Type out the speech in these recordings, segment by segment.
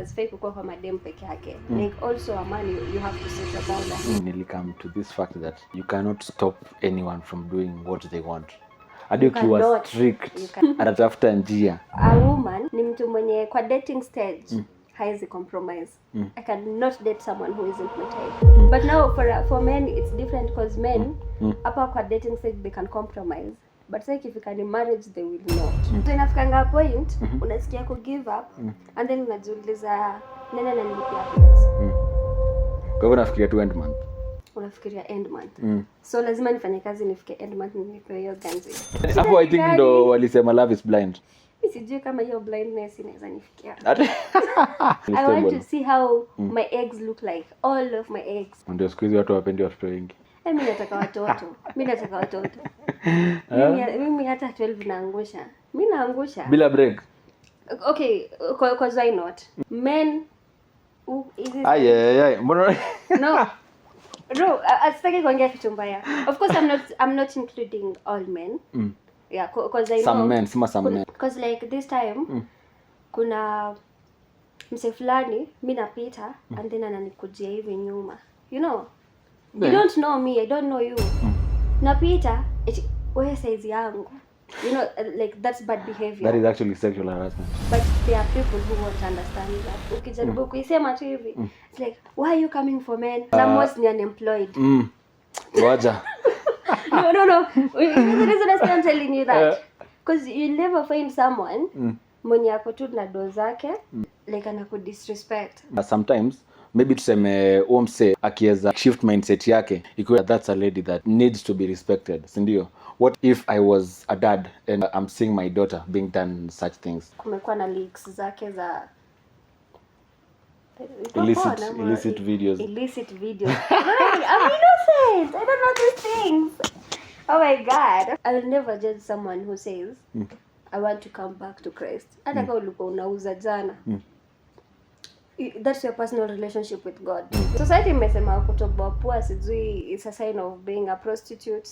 hazifai kukua kwa madem peke yake. Like also a man, you have to set a boundary. Nearly come to this fact that you cannot stop anyone from doing what they want. Hadi ukiwa strict atatafuta njia. A woman ni mtu mwenye kwa dating stage haizi compromise. I cannot date someone who isn't my type. But now for men it's different because men hapa kwa dating stage they can compromise. But say ikifika ni marriage they will not. So inafikanga point unasikia ku give up and then unajiuliza nani ananilipia bills. Kwa hivyo nafikiria tu end month. Unafikiria end month. So lazima nifanye kazi nifike end month nilipe hiyo ganzi. Hapo I think ndo walisema love is blind. Sijui kama hiyo blindness inaweza nifikia. I want to see how my eggs look like. All of my eggs. Ndio siku hizi watu wapendi watoto wengi. Mimi nataka watoto. Mimi hata 12 naangusha. Mimi naangusha. Bila break. Okay, because why not? Men Mbona? No. Bro, asitaki kuongea kitu mbaya. Of course I'm not including all men. Yeah, because I know some men. Because like this time kuna mse fulani mimi napita and then ananikujia hivi nyuma. You know? You don't know me, I don't know you. Napita, wewe size yangu. You know, like that's bad behavior. That is actually sexual harassment. But there are people who won't understand that. Ukijaribu kuisema tu hivi, it's like, why are you coming for men? Someone's unemployed. Waja. No. The reason I'm telling you that, because you never find someone mwenye ako tu na do zake, like anaku disrespect. Sometimes maybe tuseme umse akiweza shift mindset yake ikiwa that's a lady that needs to be respected, si ndio? What if I was a dad and I'm seeing my daughter being done such things? Kumekuwa na leaks zake za illicit videos. I'm innocent. I don't know these things. Oh my God. I will never judge someone who says I want to come back to Christ. Hata kama ulikuwa unauza jana. That's your personal relationship with God. Society imesema kutoboa pua sijui is a sign of being a prostitute.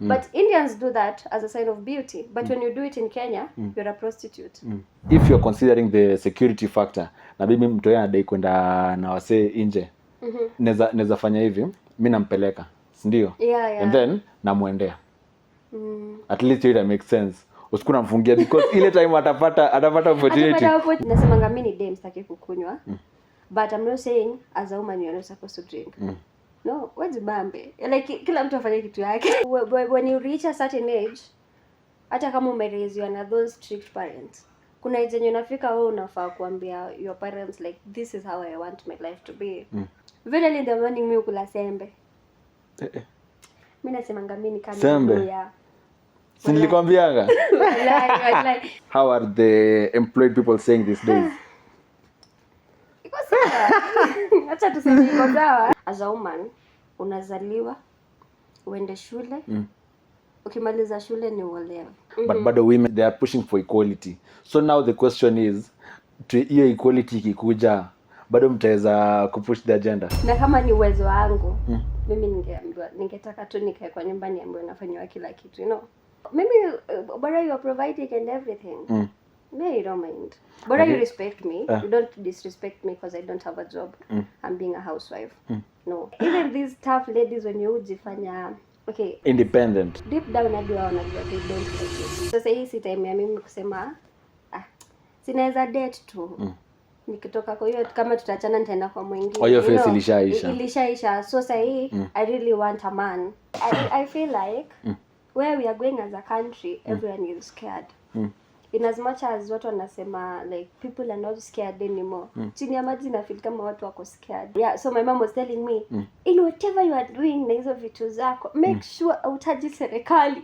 But Indians do that as a sign of beauty. But when you do it in Kenya, you're a prostitute. If you're considering the security factor, na bibi mtoya anadai kwenda na wasee nje, neza fanya hivi, mimi nampeleka, si ndio? Yeah. And then namuendea. At least it makes sense. Usikuna mfungia because ile time atapata opportunity. Nasemanga mimi ni dem sitaki kukunywa. But I'm not saying as a woman you're not supposed to drink. No, what's bambe? Like kila mtu afanye kitu yake. When you reach a certain age, hata kama umeraised na those strict parents, kuna age yenye unafika wewe unafaa kuambia your parents like this is how I want my life to be. Very in the morning mimi ukula sembe. Mimi nasemanga mimi ni kama sembe. Si nilikwambianga. How are the employed people saying these days? Iko sawa. Acha tuseme iko sawa. As a woman, unazaliwa, uende shule. Ukimaliza shule ni uolewe. But bado women they are pushing for equality. So now the question is, to hiyo equality ikikuja, bado mtaweza kupush the agenda? Na kama ni uwezo wangu, mimi ningetaka tu nikae kwa nyumba niambiwe nafanywa kila kitu, you know. Maybe but you are providing and everything. Me, you don't mind. But you respect me. You don't disrespect me because I don't have a job. I'm being a housewife. No. Even these tough ladies when you jifanya okay, independent. Deep down hadi wao wanajua they don't like it. Sasa hii si time ya mimi kusema sinaweza date tu. Nikitoka kwa hiyo kama tutachana nitaenda kwa mwingine. Kwa hiyo face ilishaisha. So sasa hii I really want a man. I feel like where we are going as a country, everyone is scared. In as much as watu wanasema like people are not scared anymore. Chini ya maji na feel kama watu wako scared. Yeah, so my mom was telling me, in whatever you are doing na hizo vitu zako, make sure utaji serikali.